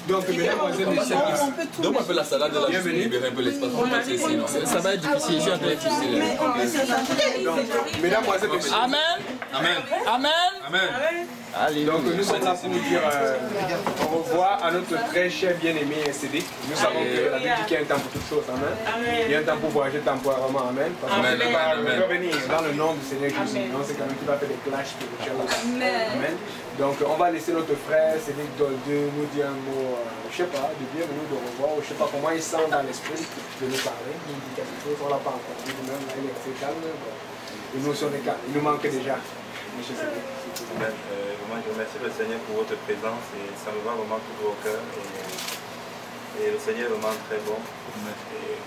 Donc, mesdames, donne-moi un peu la salade là, je vais libérer un peu l'espace. Ça va être difficile, je vais être difficile. mesdames, messieurs. Amen. Amen. Amen. Amen. Allez. Donc nous sommes là pour nous dire au revoir à notre très cher bien-aimé Cédric. Nous savons que la Bible dit qu'il y a un temps pour toutes choses. Amen. Il y a un temps pour voyager temporairement. Amen. Parce que Amen. on va Amen. revenir dans le nom du Seigneur Jésus. Donc c'est quand même qui va faire des clashs spirituels. Amen. Donc on va laisser notre frère Cédric Doldeux nous dire un mot, je sais pas, de bienvenue, de revoir. Je sais pas comment il sent dans l'esprit de nous parler. Il nous dit quelque chose, on l'a pas encore dit nous-mêmes. Là, il est assez calme. Et nous sommes calmes. Il nous manque déjà. Monsieur Cédric. Amen. Vraiment, je remercie le Seigneur pour votre présence et ça me va vraiment tout au cœur. Et le Seigneur est vraiment très bon. Et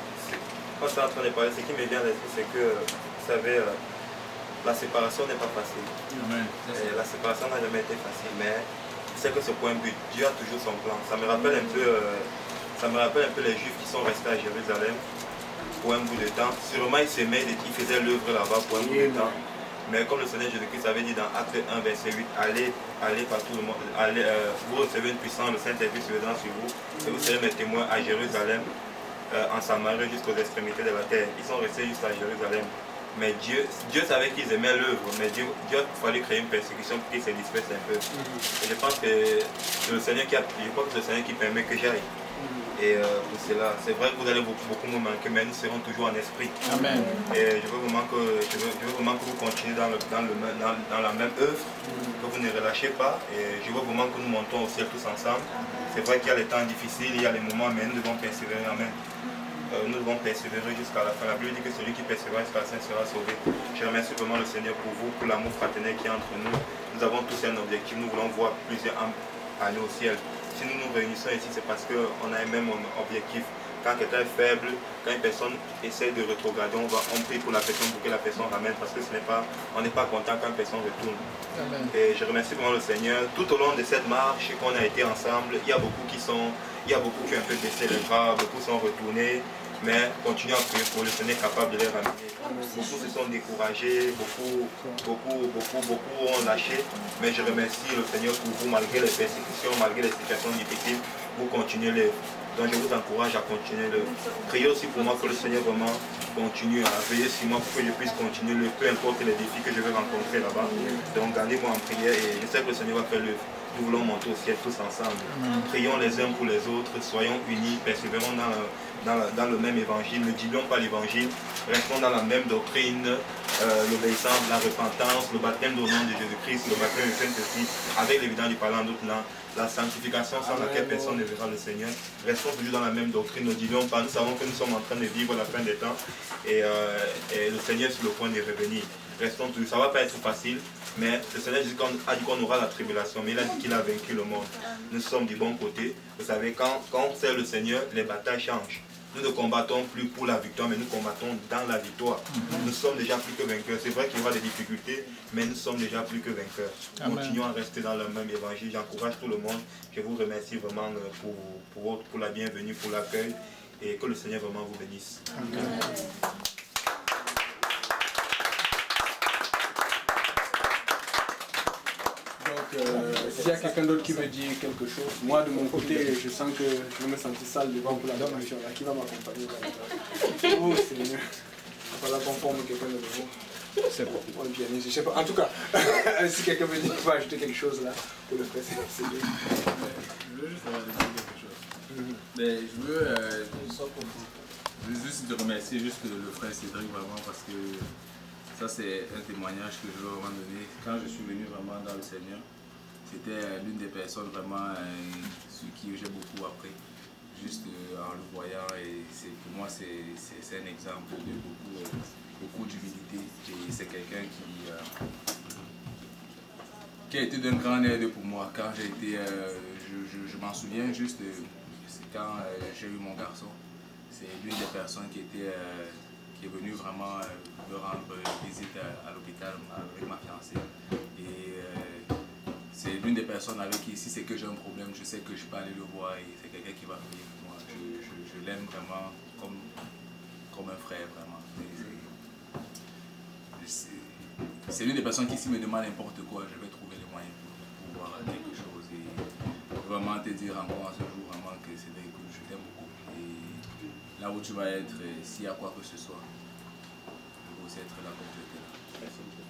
quand je suis en train de parler, ce qui me vient à l'esprit, c'est que, vous savez, la séparation n'est pas facile. Amen. Et la séparation n'a jamais été facile, mais c'est que ce point but, Dieu a toujours son plan. Ça me rappelle un peu les Juifs qui sont restés à Jérusalem pour un bout de temps. Sûrement, ils s'aimaient, ils faisaient l'œuvre là-bas pour un bout de temps. Mais comme le Seigneur Jésus-Christ avait dit dans Acte 1, verset 8, allez par tout le monde, vous recevez une puissance, le Saint-Esprit surviendra sur vous, et vous serez mes témoins à Jérusalem, en Samarie, jusqu'aux extrémités de la terre. Ils sont restés juste à Jérusalem. Mais Dieu savait qu'ils aimaient l'œuvre, mais Dieu a fallu créer une persécution pour qu'ils se dispersent un peu. Et je pense que c'est le Seigneur qui permet que j'aille. Et pour cela, c'est vrai que vous allez beaucoup me manquer, mais nous serons toujours en esprit. Amen. Et je veux vraiment que vous continuez dans la même œuvre, que vous ne relâchez pas. Et je veux vraiment que nous montons au ciel tous ensemble. C'est vrai qu'il y a les temps difficiles, il y a les moments, mais nous devons persévérer. Amen. Nous devons persévérer jusqu'à la fin. La Bible dit que celui qui persévère jusqu'à la fin sera sauvé. Je remercie vraiment le Seigneur pour vous, pour l'amour fraternel qui est entre nous. Nous avons tous un objectif, nous voulons voir plusieurs âmes aller au ciel. Si nous nous réunissons ici, c'est parce qu'on a un même objectif. Quand quelqu'un est faible, quand une personne essaie de rétrograder, on prie pour la personne pour que la personne ramène, parce que on n'est pas content quand une personne retourne. Amen. Et je remercie vraiment le Seigneur. Tout au long de cette marche qu'on a été ensemble, il y a beaucoup qui ont un peu baissé les bras, beaucoup sont retournés. Mais continuez à prier pour le Seigneur capable de les ramener. Beaucoup se sont découragés, beaucoup ont lâché. Mais je remercie le Seigneur pour vous, malgré les persécutions, malgré les situations difficiles, vous continuez l'œuvre. Donc je vous encourage à continuer l'œuvre. Priez aussi pour moi que le Seigneur vraiment continue à veiller sur moi pour que je puisse continuer l'œuvre, peu importe les défis que je vais rencontrer là-bas. Donc gardez-moi en prière et je sais que le Seigneur va faire l'œuvre. Nous voulons monter au ciel tous ensemble. Prions les uns pour les autres, soyons unis, persévérons dans le même évangile, ne diluons pas l'évangile, restons dans la même doctrine, l'obéissance, la repentance, le baptême au nom de Jésus-Christ, le baptême du Saint-Esprit, avec l'évidence du parlant d'autres langues, la sanctification sans laquelle personne ne verra le Seigneur. Restons toujours dans la même doctrine, ne diluons pas, nous savons que nous sommes en train de vivre la fin des temps et le Seigneur est sur le point de revenir. Restons toujours, ça ne va pas être facile, mais le Seigneur a dit qu'on aura la tribulation, mais il a dit qu'il a vaincu le monde. Nous sommes du bon côté. Vous savez, quand on sert le Seigneur, les batailles changent. Nous ne combattons plus pour la victoire, mais nous combattons dans la victoire. Nous sommes déjà plus que vainqueurs. C'est vrai qu'il y aura des difficultés, mais nous sommes déjà plus que vainqueurs. Continuons à rester dans le même évangile. J'encourage tout le monde. Je vous remercie vraiment pour la bienvenue, pour l'accueil, et que le Seigneur vraiment vous bénisse. Amen. S'il y a quelqu'un d'autre qui veut dire quelque chose, moi de mon côté, je sens que je me sens sale devant pour la donation là, qui va m'accompagner. Oh Seigneur, voilà qu'on forme quelqu'un de nouveau. C'est bon. On est pianiste, je sais pas. En tout cas, si quelqu'un veut dire, va ajouter quelque chose là pour le frère, c'est bien. Je veux juste dire quelque chose. Mais je veux juste te remercier juste le frère Cédric vraiment parce que ça c'est un témoignage que je veux vraiment donner. Quand je suis venu vraiment dans le Seigneur, c'était l'une des personnes vraiment sur qui j'ai beaucoup appris, juste en le voyant. Et pour moi, c'est un exemple de beaucoup d'humilité. Et c'est quelqu'un qui a été d'un grand aide pour moi. Quand j'ai été, je m'en souviens juste, c'est quand j'ai eu mon garçon. C'est l'une des personnes qui est venue vraiment me rendre visite à l'hôpital avec ma fiancée. Et c'est l'une des personnes avec qui, si c'est que j'ai un problème, je sais que je peux aller le voir et c'est quelqu'un qui va prier pour moi. Je l'aime vraiment comme un frère, vraiment. C'est l'une des personnes qui, s'il me demande n'importe quoi, je vais trouver les moyens pour voir quelque chose. Et vraiment te dire encore ce jour, Donc Cédric, je t'aime beaucoup. Et là où tu vas être, s'il y a quoi que ce soit, je vais aussi être là comme tu étais là. Merci beaucoup.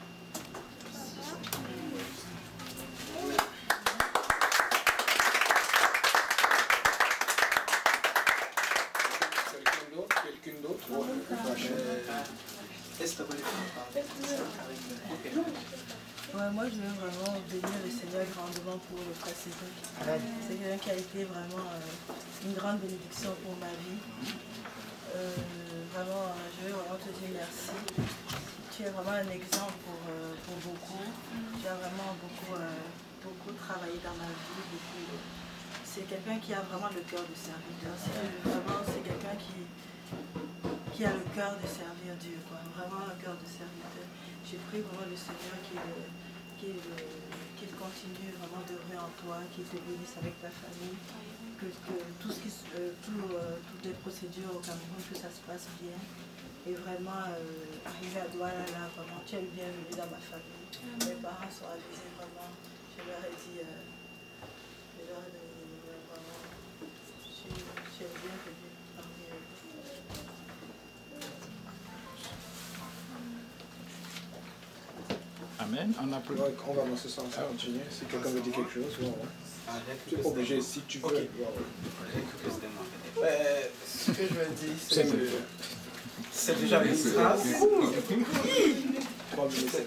Quelqu'un d'autre? Moi, je veux vraiment bénir le Seigneur grandement pour le frère Cédric. C'est quelqu'un qui a été vraiment une grande bénédiction pour ma vie. Vraiment, je veux vraiment te dire merci. Tu es vraiment un exemple pour beaucoup. Tu as vraiment beaucoup travaillé dans ma vie. C'est quelqu'un qui a vraiment le cœur de serviteur. C'est quelqu'un qui a le cœur de servir Dieu, quoi. Vraiment le cœur de serviteur. J'ai pris vraiment le Seigneur qu'il continue vraiment d'œuvrer en toi, qu'il te bénisse avec ta famille, que toutes les procédures au Cameroun, que ça se passe bien. Et vraiment, arriver à Douala, là, vraiment, tu es le bienvenu dans ma famille. Mes parents sont avisés, vraiment. Je leur ai dit, vraiment, tu es le bienvenu parmi eux. Amen. On va dans ce sens-là, continuer. Si quelqu'un veut dire quelque chose, tu es obligé, si tu veux. Okay. Ce que je veux dire, c'est que c'est déjà une grâce.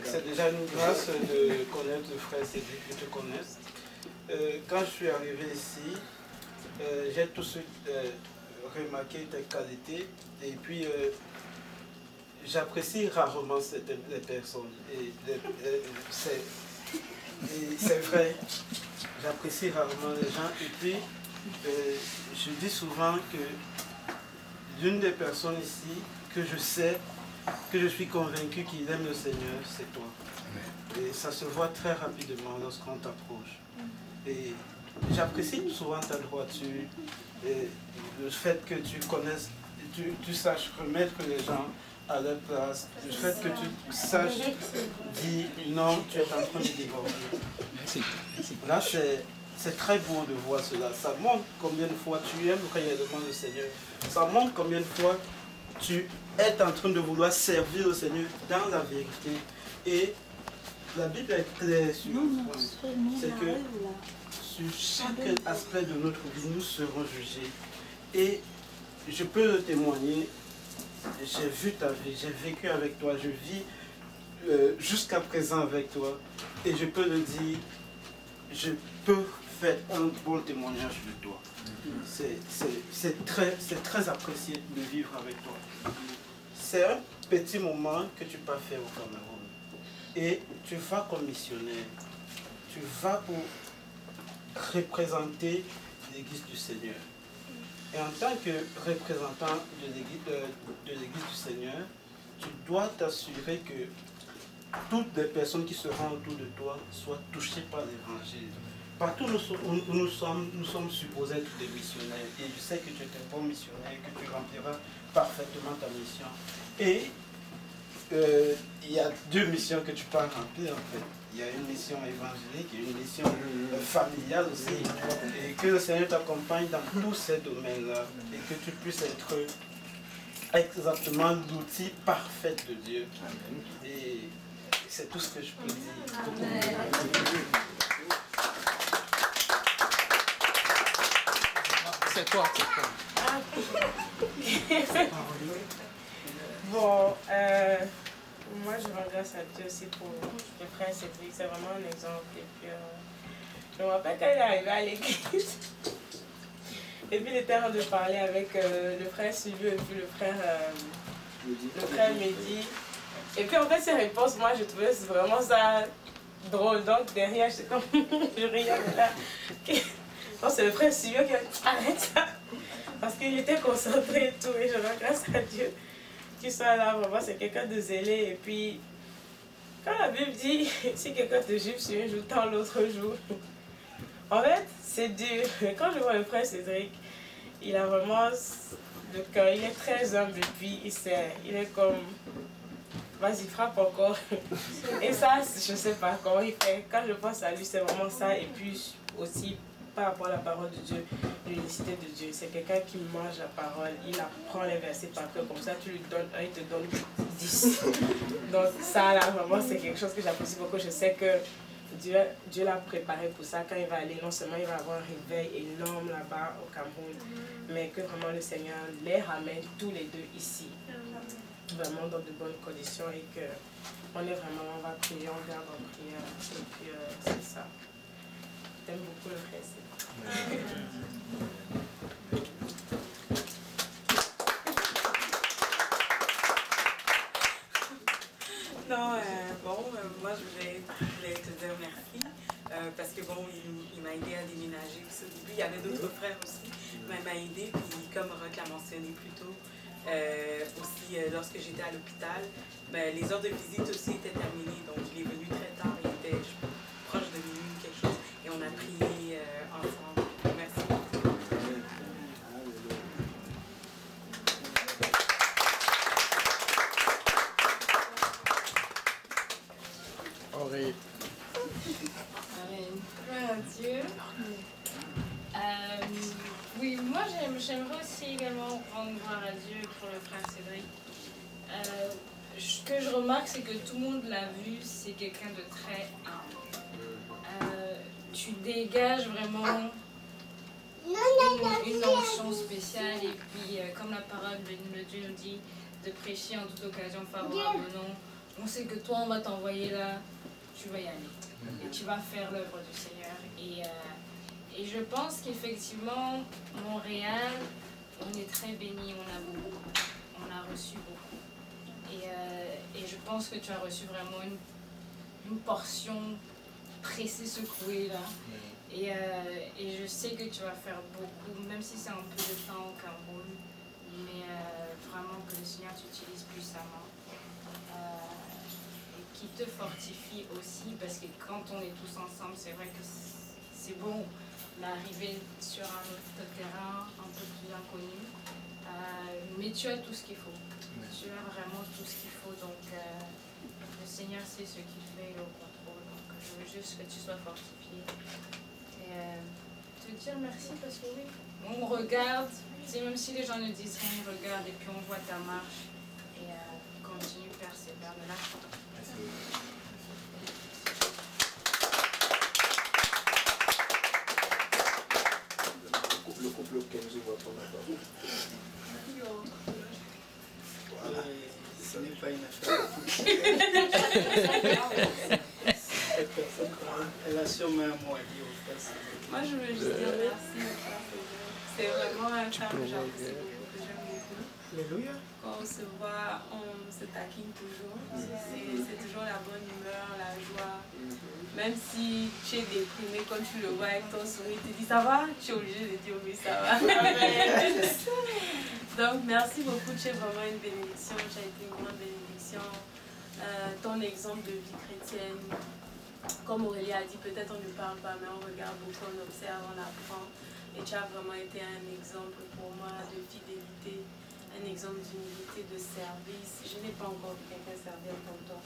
C'est déjà une grâce de connaître le frère Cédric, que tu connaisses. Quand je suis arrivé ici, j'ai tout de suite remarqué tes qualités et puis j'apprécie rarement les personnes. Et c'est vrai, j'apprécie rarement les gens. Et puis, je dis souvent que l'une des personnes ici que je sais, que je suis convaincu qu'il aime le Seigneur, c'est toi. Et ça se voit très rapidement lorsqu'on t'approche. Et j'apprécie souvent ta droiture, et le fait que tu connaisses, tu saches remettre les gens à leur place, le fait que tu saches dire non, tu es en train de déborder. Là, c'est très beau de voir cela. Ça montre combien de fois tu aimes réellement le Seigneur. Ça montre combien de fois tu es en train de vouloir servir le Seigneur dans la vérité. Et la Bible est claire sur ce point. C'est que sur chaque aspect de notre vie, nous serons jugés. Et je peux le témoigner. J'ai vu ta vie, j'ai vécu avec toi, je vis jusqu'à présent avec toi. Et je peux le dire, je peux faire un bon témoignage de toi. C'est très apprécié de vivre avec toi. C'est un petit moment que tu peux faire au Cameroun. Et tu vas comme missionnaire. Tu vas pour représenter l'Église du Seigneur. Et en tant que représentant de l'Église du Seigneur, tu dois t'assurer que toutes les personnes qui seront autour de toi soient touchées par l'Évangile. Partout où nous sommes supposés être des missionnaires. Et je sais que tu es un bon missionnaire, que tu rempliras parfaitement ta mission. Et il y a deux missions que tu peux remplir en fait. Il y a une mission évangélique et une mission familiale aussi. Et que le Seigneur t'accompagne dans tous ces domaines-là. Et que tu puisses être exactement l'outil parfait de Dieu. Et c'est tout ce que je peux dire. C'est toi. Bon, moi je rends grâce à Dieu aussi pour le frère Cédric, c'est vraiment un exemple. Et puis, je me rappelle quand il est arrivé à l'église, et puis il était en train de parler avec le frère Sylvie et puis le frère Mehdi. Et puis en fait ses réponses, moi je trouvais vraiment ça drôle. Donc derrière, j'étais comme, je riais là. Donc c'est le frère Sylvie qui a dit arrête ça. Parce qu'il était concentré et tout. Et je rends grâce à Dieu qu'il soit là. Vraiment, c'est quelqu'un de zélé. Et puis, quand la Bible dit si quelqu'un te juge sur un jour, tant l'autre jour. En fait, c'est dur. Quand je vois le frère Cédric, il a vraiment le cœur. Il est très humble. Et puis, il est comme. Vas-y, frappe encore. Et ça, je sais pas comment il fait. Quand je pense à lui, c'est vraiment ça. Et puis aussi, par rapport à la parole de Dieu, je l'unicité de Dieu. C'est quelqu'un qui mange la parole, il apprend les versets par cœur, comme ça tu lui donnes un, il te donne 10. Donc ça là, vraiment c'est quelque chose que j'apprécie beaucoup. Je sais que Dieu l'a préparé pour ça. Quand il va aller, non seulement il va avoir un réveil énorme là-bas au Cameroun, mais que vraiment le Seigneur les ramène tous les deux ici. Vraiment dans de bonnes conditions et que on est vraiment, on va prier, on garde en prière. Et puis c'est ça. J'aime beaucoup le reste. Non, moi je voulais te dire merci parce que bon, il m'a aidé à déménager. Puis au début, il y avait d'autres frères aussi, mais il m'a aidé. Puis comme Roch l'a mentionné plus tôt, aussi lorsque j'étais à l'hôpital, ben, les heures de visite aussi étaient terminées. Donc il est venu très tard, il était proche de minuit, quelque chose, et on a prié ensemble. Merci beaucoup. Amen. Gloire à Dieu. Oui, moi j'aimerais aussi également rendre gloire à Dieu pour le frère Cédric. Ce que je remarque, c'est que tout le monde l'a vu, c'est quelqu'un de très humble. Tu dégages vraiment une onction spéciale et puis comme la parole de Dieu nous dit, de prêcher en toute occasion favorable au nom. On sait que toi on va t'envoyer là, tu vas y aller et tu vas faire l'œuvre du Seigneur. Et je pense qu'effectivement, Montréal, on est très béni, on a beaucoup, on a reçu beaucoup. Et je pense que tu as reçu vraiment une portion pressée, secouée là. Et je sais que tu vas faire beaucoup, même si c'est un peu de temps au Cameroun, mais vraiment que le Seigneur t'utilise puissamment. Et qui te fortifie aussi, parce que quand on est tous ensemble, c'est vrai que c'est bon d'arriver sur un autre terrain un peu plus inconnu, mais tu as tout ce qu'il faut. Tu as vraiment tout ce qu'il faut, donc le Seigneur sait ce qu'il fait au contrôle, donc je veux juste que tu sois fortifié et te dire merci parce que oui, on regarde, même si les gens ne disent rien, on regarde et puis on voit ta marche et continue, persévère, ne lâche pas. Le couple Kenzo va prendre la parole. Voilà, ce n'est pas une affaire. Cette personne, elle a sûrement un mot à dire au frère. Moi, je veux juste dire merci. C'est vraiment un temps que j'apprécie beaucoup, que j'aime beaucoup. Alléluia. Quand on se voit, on se taquine toujours. C'est toujours la bonne humeur, la joie. Même si tu es déprimé, quand tu le vois avec ton sourire, tu te dis ça va, tu es obligé de dire oui, ça va. Donc merci beaucoup, tu es vraiment une bénédiction, tu as été une grande bénédiction. Ton exemple de vie chrétienne, comme Aurélie a dit, peut-être on ne parle pas, mais on regarde beaucoup, on observe, on apprend. Et tu as vraiment été un exemple pour moi de fidélité, un exemple d'humilité, de service. Je n'ai pas encore vu quelqu'un servir comme toi.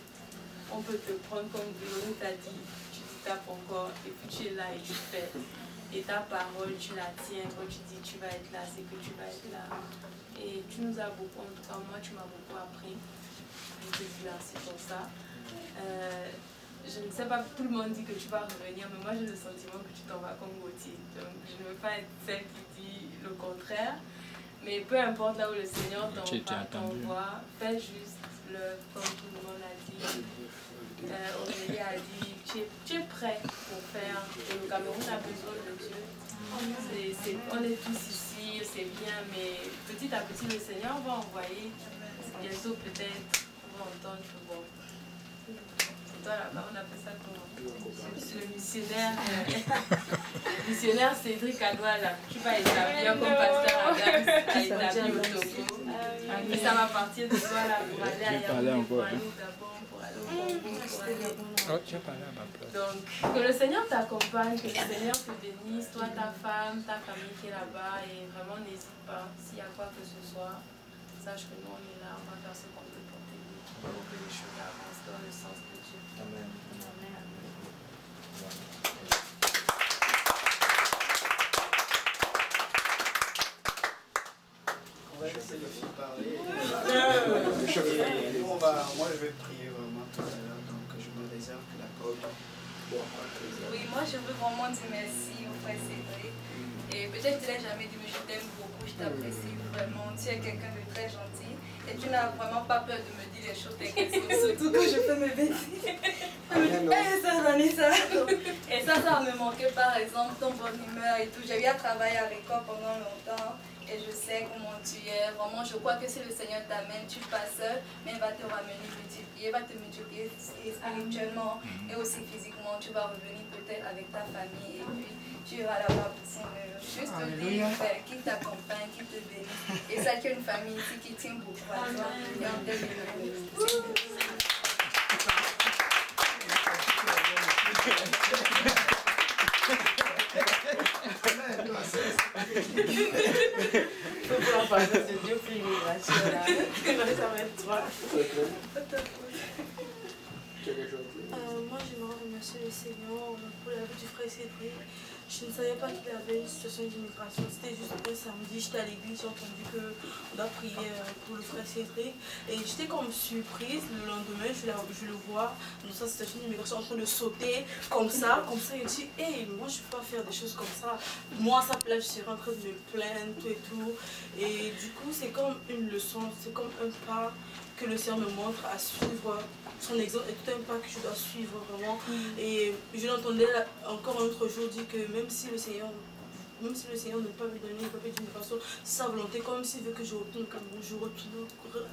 On peut te prendre comme Bruno t'a dit, tu dis tapes encore, et puis tu es là et tu fais. Et ta parole, tu la tiens. Quand tu dis tu vas être là, c'est que tu vas être là. Et tu nous as beaucoup, en tout cas moi tu m'as beaucoup appris. Je te dis merci pour ça. Je ne sais pas, tout le monde dit que tu vas revenir, mais moi j'ai le sentiment que tu t'en vas comme Gauthier. Donc je ne veux pas être celle qui dit le contraire. Mais peu importe là où le Seigneur t'envoie, fais juste l'œuvre comme tout le monde a dit. Aurélie a dit, tu es prêt pour faire. Et le Cameroun a besoin de Dieu. On est tous ici, c'est bien, mais petit à petit le Seigneur va envoyer. Bientôt peut-être, on va entendre que bon. Toi là-bas, on appelle ça comment? Le missionnaire Cédric Adouala. Tu vas établir comme pasteur Adams, a établi au Togo. Mais ça va partir de toi là pour aller à Yaoundé, pour aller au Gabon, pour aller au Congo, pour aller au Gabon. Donc, que le Seigneur t'accompagne, que le Seigneur te bénisse, toi, ta femme, ta famille qui est là-bas, et vraiment n'hésite pas, s'il y a quoi que ce soit, sache que nous on est là, on va faire ce qu'on peut pour t'aider, pour que les choses avancent dans le sens de Dieu. Amen. Amen. c'est le fil parler. Moi, je vais prier vraiment tout à l'heure, donc je me réserve que la parole. Oui, moi je veux vraiment dire merci au frère Cédric. Et peut-être que je ne l'ai jamais dit, mais je t'aime beaucoup, je t'apprécie vraiment. Tu es quelqu'un de très gentil. Et tu n'as vraiment pas peur de me dire les choses, t'inquiète, surtout quand je fais mes bêtises. Je me dis, ça, j'en ai ça. Et ça me manquait par exemple, ton bonne humeur et tout. J'ai eu à travailler avec toi pendant longtemps. Et je sais comment tu es. Vraiment, je crois que si le Seigneur t'amène, tu passes seul, mais il va te ramener multiplier, il va te multiplier spirituellement et aussi physiquement. Tu vas revenir peut-être avec ta famille et puis tu iras là-bas pour Seigneur. Juste te dire qui t'accompagne, qui te bénit. Et ça, qu'il y a une famille ici qui tient beaucoup à toi et en t'aime. Faut pouvoir passer ce Dieu pour l'immigration là. Ça va être toi. Moi, j'aimerais remercier le Seigneur pour la vie du frère Cédric. Je ne savais pas qu'il avait une situation d'immigration. C'était juste un samedi, j'étais à l'église, j'ai entendu qu'on doit prier pour le frère Cédric. Et j'étais comme surprise. Le lendemain, je le vois dans sa situation d'immigration en train de sauter comme ça. Il dit, hey, moi je ne peux pas faire des choses comme ça. Moi, à sa place, je serais en train de me plaindre, tout et tout. Et du coup, c'est comme une leçon, c'est comme un pas que le Seigneur me montre à suivre. Son exemple est tout un pas que je dois suivre vraiment. Et je l'entendais encore un autre jour dire que même si le Seigneur ne peut pas me donner une papier d'immigration, c'est sa volonté, comme s'il veut que je retourne au Cameroun, je retourne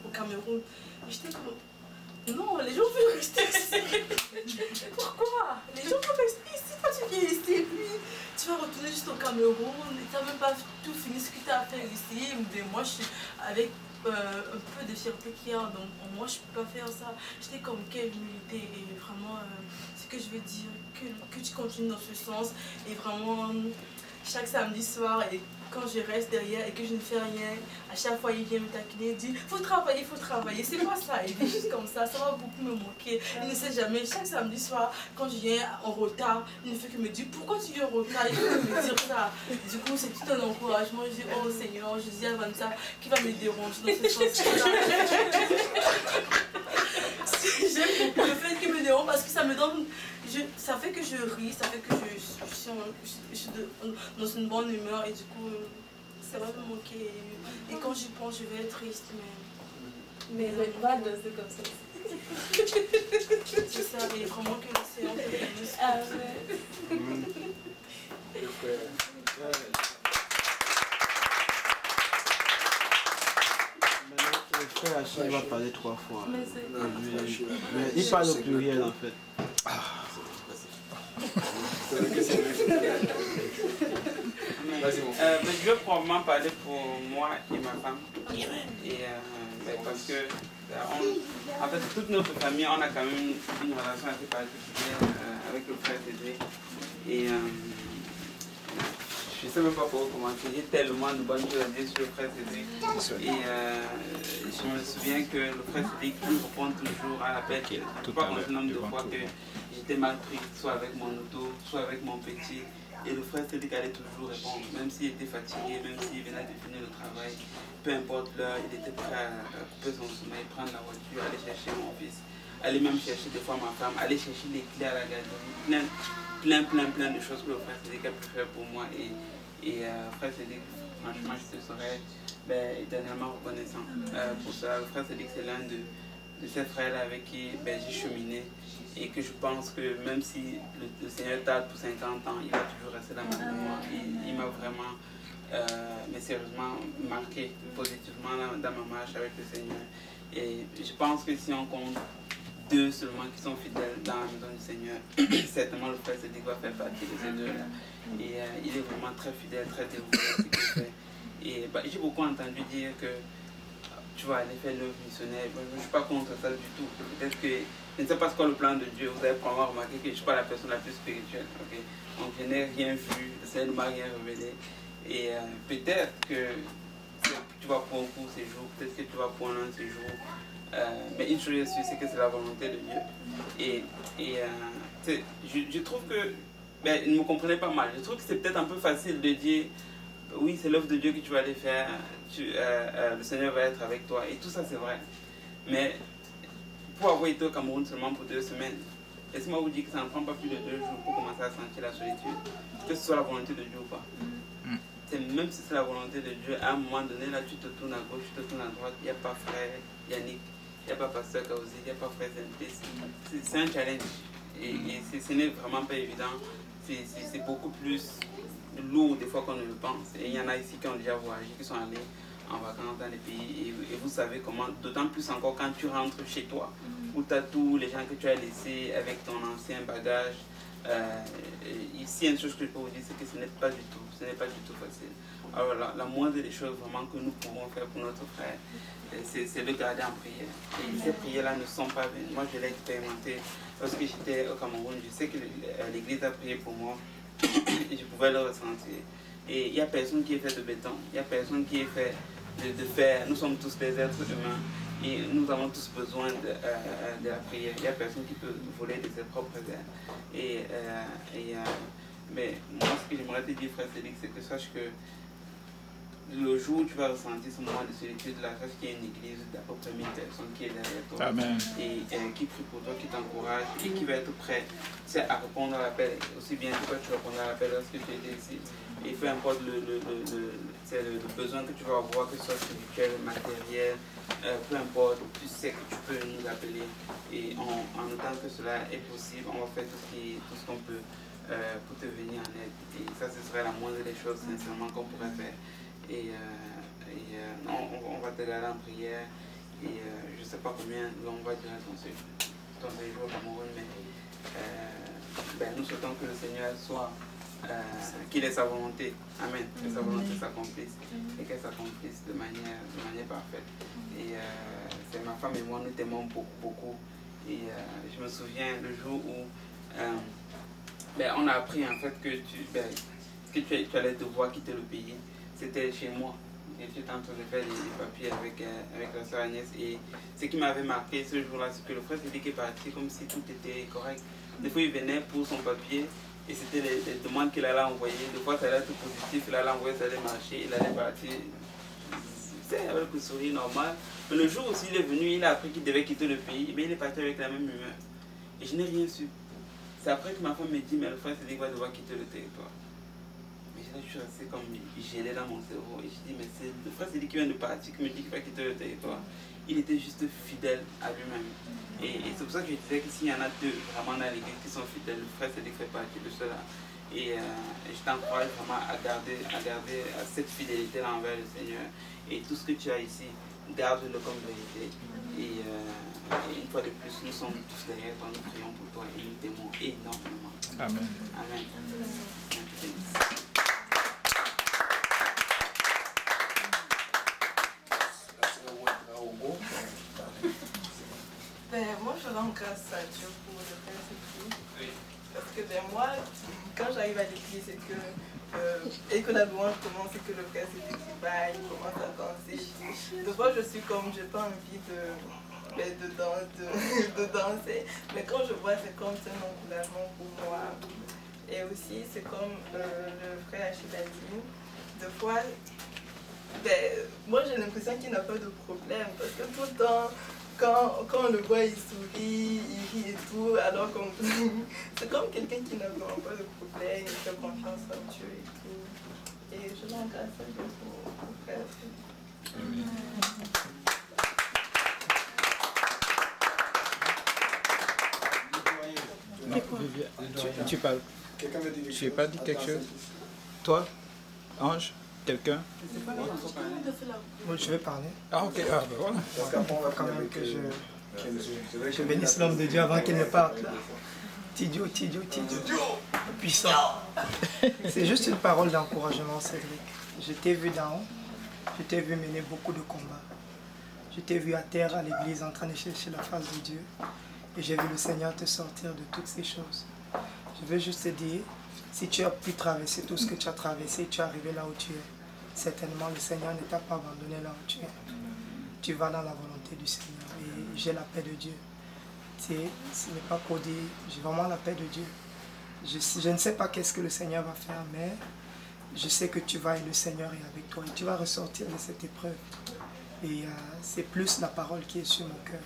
au Cameroun. Et j'étais comme, non, les gens veulent rester ici. Pourquoi? Les gens veulent rester ici. Toi, tu viens ici et puis tu vas retourner juste au Cameroun. Tu n'as même pas tout fini ce que tu as à faire ici. Mais moi, je suis avec un peu de fierté qu'il y a, donc moi je peux pas faire ça. J'étais comme quelle humilité et vraiment ce que je veux dire, que tu continues dans ce sens et vraiment chaque samedi soir et quand je reste derrière et que je ne fais rien, à chaque fois il vient me taquiner, il dit faut travailler, c'est pas ça, il dit juste comme ça va beaucoup me manquer, il ne sait jamais, chaque samedi soir quand je viens en retard, il ne fait que me dire pourquoi tu viens en retard, il veut me dire ça, du coup c'est tout un encouragement, je dis oh Seigneur, je dis à Vanessa qui va me déranger dans ce sens-là. J'aime beaucoup le fait qu'il me dérange parce que ça me donne, ça fait que je ris, ça fait que je suis dans une bonne humeur et du coup ça va me manquer et quand j'y pense je vais être triste mais on va danser comme ça. C'est ça, et vraiment que le Seigneur te bénisse. Le frère Achille va parler 3 fois. Mais il parle au pluriel en fait. Je vais probablement parler pour moi et ma femme. Et, parce que, en fait, toute notre famille, on a quand même une relation assez particulière avec le frère Cédric. Et je ne sais même pas pour commencer. J'ai tellement de bonnes choses à dire sur le frère Cédric. Et je me souviens que le frère Cédric nous répond toujours à l'appel qu'il a. Je ne sais pas combien de fois que j'étais mal pris, soit avec mon auto, soit avec mon petit. Et le frère Cédric allait toujours répondre, même s'il était fatigué, même s'il venait de finir le travail, peu importe l'heure, il était prêt à couper son sommeil, prendre la voiture, aller chercher mon fils, aller même chercher des fois ma femme, aller chercher les clés à la garderie, plein de choses que le frère Cédric a pu faire pour moi. Et frère Cédric, franchement, je te serais éternellement reconnaissant pour ça. Le frère Cédric, c'est l'un de ces frères avec qui j'ai cheminé. Et que je pense que même si le Seigneur tarde pour 50 ans, il va toujours rester là pour moi. Il m'a vraiment, mais sérieusement, marqué positivement dans ma marche avec le Seigneur. Et je pense que si on compte 2 seulement qui sont fidèles dans la maison du Seigneur, certainement le frère Cédric va faire partie de ces 2-là. Et il est vraiment très fidèle, très dévoué à ce qu'il fait. Et j'ai beaucoup entendu dire que tu vas aller faire l'œuvre missionnaire. Je ne suis pas contre ça du tout. Peut-être que je ne sais pas ce qu'est le plan de Dieu. Vous avez probablement remarqué que je ne suis pas la personne la plus spirituelle. Okay? Donc je n'ai rien vu, le Seigneur ne m'a rien révélé. Et peut-être que tu vas pour un court séjour, peut-être que tu vas pour un long séjour. Mais une chose est sûre, c'est que c'est la volonté de Dieu. Je trouve que, ne me comprenez pas mal, je trouve que c'est peut-être un peu facile de dire oui, c'est l'œuvre de Dieu que tu vas aller faire, le Seigneur va être avec toi. Et tout ça, c'est vrai. Mais pour avoir été au Cameroun seulement pour 2 semaines, laissez-moi vous dire que ça ne prend pas plus de 2 jours pour commencer à sentir la solitude. Que ce soit la volonté de Dieu ou pas. Même si c'est la volonté de Dieu, à un moment donné, là, tu te tournes à gauche, tu te tournes à droite, il n'y a pas frère Yannick, il n'y a pas pasteur Kaouzi, il n'y a pas frère Zente. C'est un challenge. Et ce n'est vraiment pas évident. C'est beaucoup plus lourd des fois qu'on ne le pense. Et il y en a ici qui ont déjà voyagé, qui sont allés en vacances dans les pays. Et vous savez comment, d'autant plus encore quand tu rentres chez toi, où tu as tous les gens que tu as laissés avec ton ancien bagage. Ici, une chose que je peux vous dire, c'est que ce n'est pas du tout facile. Alors la moindre des choses vraiment que nous pouvons faire pour notre frère, c'est de garder en prière. Et ces prières-là ne sont pas vaines. Moi, je l'ai expérimenté lorsque j'étais au Cameroun. Je sais que l'église a prié pour moi et je pouvais le ressentir. Et il n'y a personne qui est fait de béton, il n'y a personne qui est fait de fer. Nous sommes tous des êtres humains. Et nous avons tous besoin de la prière. Il n'y a personne qui peut voler de ses propres ailes. Mais moi, ce que j'aimerais te dire, frère Félix, c'est que sache que le jour où tu vas ressentir ce moment de solitude, là, sache qu'il y a une église d'à peu près 1000 personnes qui est derrière toi. Amen. Et qui prie pour toi, qui t'encourage et qui va être prêt à répondre à l'appel. Aussi bien que toi, tu réponds à l'appel lorsque tu étais ici. Et peu importe le besoin que tu vas avoir, que ce soit spirituel, matériel, peu importe, tu sais que tu peux nous appeler. Et en autant que cela est possible, on va faire tout ce qu'on peut pour te venir en aide. Et ça, ce serait la moindre des choses, sincèrement, qu'on pourrait faire. On va te garder en prière. Et je ne sais pas combien l'on va durer ton séjour au Cameroun, mais nous souhaitons que le Seigneur soit. Qu'il ait sa volonté, amen, que sa volonté s'accomplisse et qu'elle s'accomplisse de manière parfaite. Et c'est ma femme et moi, nous t'aimons beaucoup. Et je me souviens le jour où on a appris en fait que tu allais devoir quitter le pays. C'était chez moi. Et tu étais en train de faire les papiers avec la soeur Agnès. Et ce qui m'avait marqué ce jour-là, c'est que le frère s'était parti comme si tout était correct. Des fois, il venait pour son papier. Et c'était les demandes qu'il allait envoyer. Des fois, ça allait être positif, il allait envoyer, ça allait marcher, il allait partir. C'est avec le sourire normal. Mais le jour où il est venu, il a appris qu'il devait quitter le pays, mais il est parti avec la même humeur. Et je n'ai rien su. C'est après que ma femme me dit, mais le frère Cédric va devoir quitter le territoire. Mais je suis resté comme gelé dans mon cerveau. Et je dis, mais c'est le frère Cédric qui vient de partir, qui me dit qu'il va quitter le territoire. Il était juste fidèle à lui-même. Et c'est pour ça que je disais que s'il y en a 2 vraiment dans l'église qui sont fidèles, le frère Cédric fait partie de cela. Et je t'encourage vraiment à garder cette fidélité-là envers le Seigneur. Et tout ce que tu as ici, garde-le comme vérité. Et une fois de plus, nous sommes tous derrière toi, nous prions pour toi et nous t'aimons énormément. Amen. Amen. Moi, je rends grâce à Dieu pour le Père Cédric. Parce que moi, quand j'arrive à l'église et que la louange commence et que le Père Cédric il commence à danser, des fois je suis comme, j'ai pas envie de danser. Mais quand je vois, c'est comme un encouragement pour moi. Et aussi, c'est comme le frère Achille a dit, des fois, moi j'ai l'impression qu'il n'a pas de problème. Parce que tout le temps, quand on le voit, il sourit, il rit et tout, alors que c'est comme quelqu'un qui n'a vraiment pas de problème, il fait confiance en Dieu et tout. Et je rends grâce à Dieu pour faire ça. Tu parles. Tu n'as pas dit quelque chose? Toi, Ange? Quelqu'un? Bon, je vais parler. Ah, ok. Ah, ben voilà. Parce qu'après, on va quand même que je bénisse l'homme de Dieu avant qu'il ne parte. Tidio, puissant. C'est juste une parole d'encouragement, Cédric. Je t'ai vu d'en haut. Je t'ai vu mener beaucoup de combats. Je t'ai vu à terre à l'église en train de chercher la face de Dieu. Et j'ai vu le Seigneur te sortir de toutes ces choses. Je veux juste te dire, si tu as pu traverser tout ce que tu as traversé, tu es arrivé là où tu es. Certainement, le Seigneur ne t'a pas abandonné là où tu es. Tu vas dans la volonté du Seigneur. Et j'ai la paix de Dieu. Ce n'est pas pour dire, j'ai vraiment la paix de Dieu. Je ne sais pas qu'est-ce que le Seigneur va faire, mais je sais que tu vas et le Seigneur est avec toi et tu vas ressortir de cette épreuve. Et c'est plus la parole qui est sur mon cœur.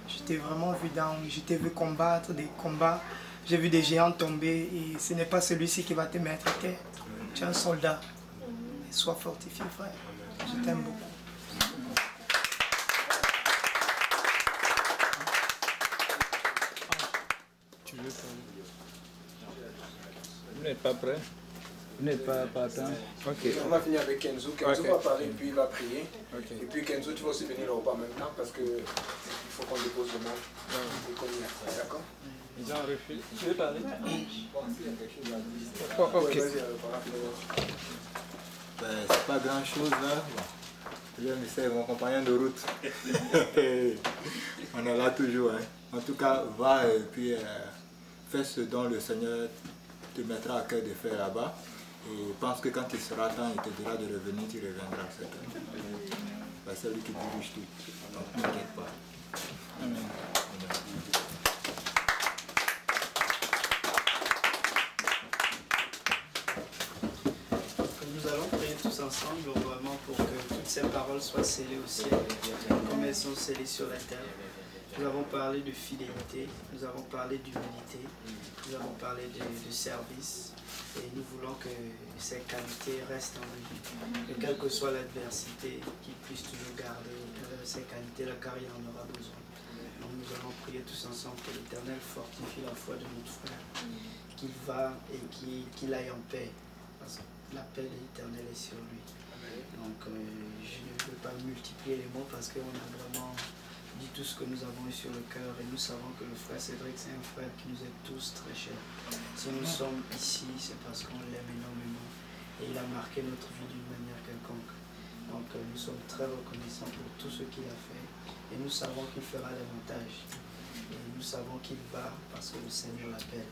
Je t'ai vraiment vu down, je t'ai vu combattre des combats, j'ai vu des géants tomber et ce n'est pas celui-ci qui va te mettre à terre. Tu es un soldat. Et sois fortifié, frère. Je t'aime beaucoup. Tu veux parler? Vous n'êtes pas prêt? Vous n'êtes pas atteint? Ok. On va finir avec Kenzo. Kenzo va parler, puis il va prier. Et puis Kenzo, tu vas aussi venir au repas en même temps parce qu'il faut qu'on dépose le monde. D'accord? Ils ont refusé. Tu veux parler? Ok. C'est pas grand chose là. C'est mon compagnon de route. On est là toujours. Hein. En tout cas, va et puis fais ce dont le Seigneur te mettra à cœur de faire là-bas. Et pense que quand il sera temps, il te dira de revenir, tu reviendras. C'est lui qui dirige tout. Donc n'inquiète pas. Amen. Nous allons prier tous ensemble vraiment pour que toutes ces paroles soient scellées au ciel, comme elles sont scellées sur la terre. Nous avons parlé de fidélité, nous avons parlé d'humilité, nous avons parlé de service. Et nous voulons que ces qualités restent en lui. Et quelle que soit l'adversité, qu'il puisse toujours garder ces qualités-là, car il en aura besoin. Donc nous allons prier tous ensemble que l'Éternel fortifie la foi de notre frère, qu'il va et qu'il aille en paix, parce que la paix de l'Éternel est sur lui. Donc je ne veux pas multiplier les mots parce qu'on a vraiment dit tout ce que nous avons eu sur le cœur et nous savons que le frère Cédric, c'est un frère qui nous est tous très cher. Si nous sommes ici, c'est parce qu'on l'aime énormément et il a marqué notre vie d'une manière quelconque. Donc nous sommes très reconnaissants pour tout ce qu'il a fait et nous savons qu'il fera davantage. Et nous savons qu'il va parce que le Seigneur l'appelle.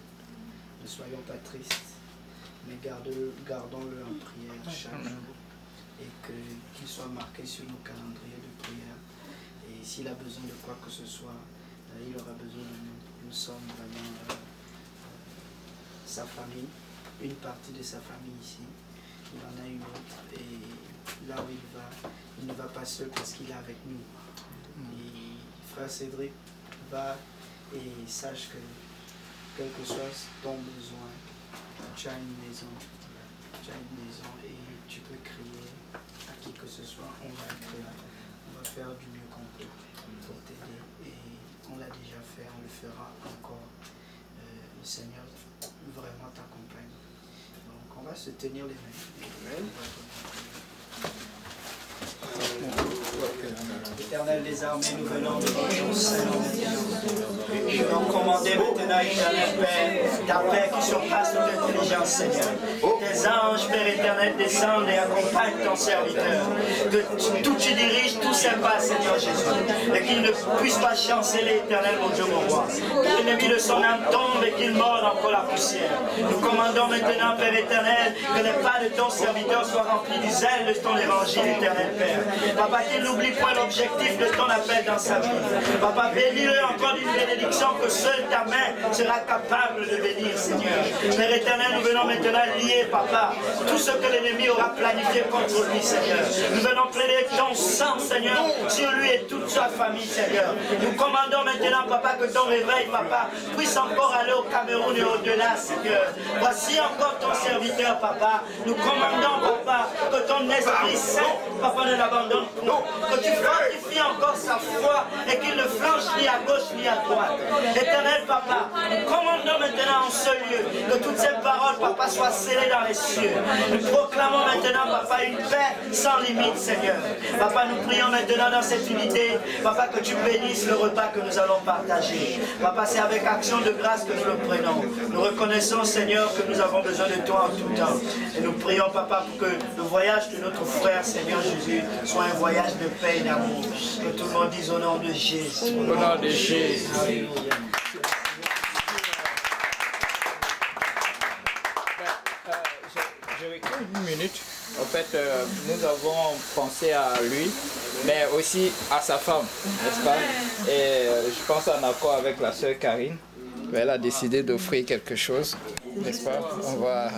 Ne soyons pas tristes, mais gardons-le en prière chaque jour et qu'il soit marqué sur nos calendriers de prière. Et s'il a besoin de quoi que ce soit, il aura besoin de nous. Nous sommes vraiment sa famille, une partie de sa famille ici. Il en a une autre et là où il va, il ne va pas seul parce qu'il est avec nous. Et frère Cédric, va et sache que quel que soit ton besoin, tu as une maison. Tu as une maison et tu peux crier à qui que ce soit, on va être là. On va faire du mieux qu'on peut pour t'aider et on l'a déjà fait, on le fera encore. Le Seigneur vraiment t'accompagne. Donc on va se tenir les mains. Amen. Éternel des armées, nous venons de ton Seigneur. Je vais commander maintenant, éternel Père, ta paix qui surpasse toute intelligence, Seigneur. Tes anges, Père éternel, descendent et accompagnent ton serviteur. Que tout tu diriges tous ses pas, Seigneur Jésus. Et qu'il ne puisse pas chanceler, éternel, mon Dieu, mon roi. Que l'ennemi de son âme tombe et qu'il morde encore la poussière. Nous commandons maintenant, Père éternel, que les pas de ton serviteur soient remplis du zèle de ton évangile, éternel Père. Papa, qu'il n'oublie point l'objectif de ton appel dans sa vie. Papa, bénis-le encore d'une bénédiction que seule ta main sera capable de bénir, Seigneur. Père éternel, nous venons maintenant lier, Papa, tout ce que l'ennemi aura planifié contre lui, Seigneur. Nous venons plaider ton sang, Seigneur, sur lui et toute sa famille, Seigneur. Nous commandons maintenant, Papa, que ton réveil, Papa, puisse encore aller au Cameroun et au-delà, Seigneur. Voici encore ton serviteur, Papa. Nous commandons, Papa, que ton Esprit Saint, Papa, ne l'abandonne pas. Que tu fortifies encore sa foi et qu'il ne flanche ni à gauche ni à droite. Éternel, Papa, nous commandons maintenant en ce lieu que toutes ces paroles, Papa, soient scellées dans les cieux. Nous proclamons maintenant, Papa, une paix sans limite, Seigneur. Papa, nous prions maintenant dans cette unité, Papa, que tu bénisses le repas que nous allons partager. Papa, c'est avec action de grâce que nous le prenons. Nous reconnaissons, Seigneur, que nous avons besoin de toi en tout temps. Et nous prions, Papa, pour que le voyage de notre frère, Seigneur Jésus, soit un voyage de paix et d'amour. Que tout le monde dise au nom de Jésus. Au nom de Jésus. Alléluia. Je recule une minute. En fait, nous avons pensé à lui, mais aussi à sa femme, n'est-ce pas? Et je pense en accord avec la sœur Karine. Elle a décidé d'offrir quelque chose, n'est-ce pas? On va,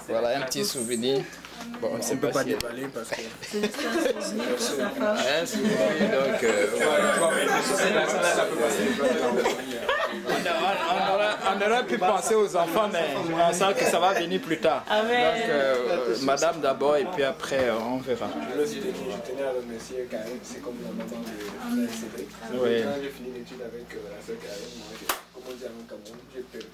voilà un petit souvenir Bon, on ne peut pas déballer parce que... C'est sa femme. Donc, on aurait pu penser aux enfants, mais je pense que ça va venir plus tard. Donc, madame d'abord et puis après, on verra. Je tenais à remercier Karim, c'est comme la maman de Cédric. Oui. Quand j'ai fini l'étude avec la soeur Karim, moi, comme on dit en Cameroun, j'ai peur.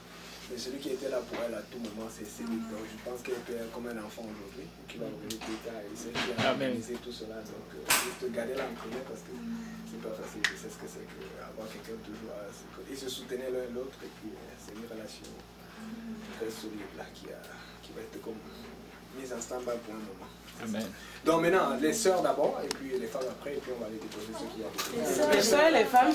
Mais celui qui était là pour elle à tout moment, c'est Cédric. Donc je pense qu'elle est comme un enfant aujourd'hui, qui va revenir plus tard et c'est qui a organisé tout cela. Donc juste garder l'entraîner parce que c'est pas facile. Je sais ce que c'est qu'avoir quelqu'un toujours à ses côtés. Ils se soutenaient l'un l'autre et puis c'est une relation très solide là qui va être comme mise en stand-by pour un moment. Amen. Donc maintenant, les sœurs d'abord et puis les femmes après et puis on va les déposer ceux qui ont. Les sœurs et les femmes.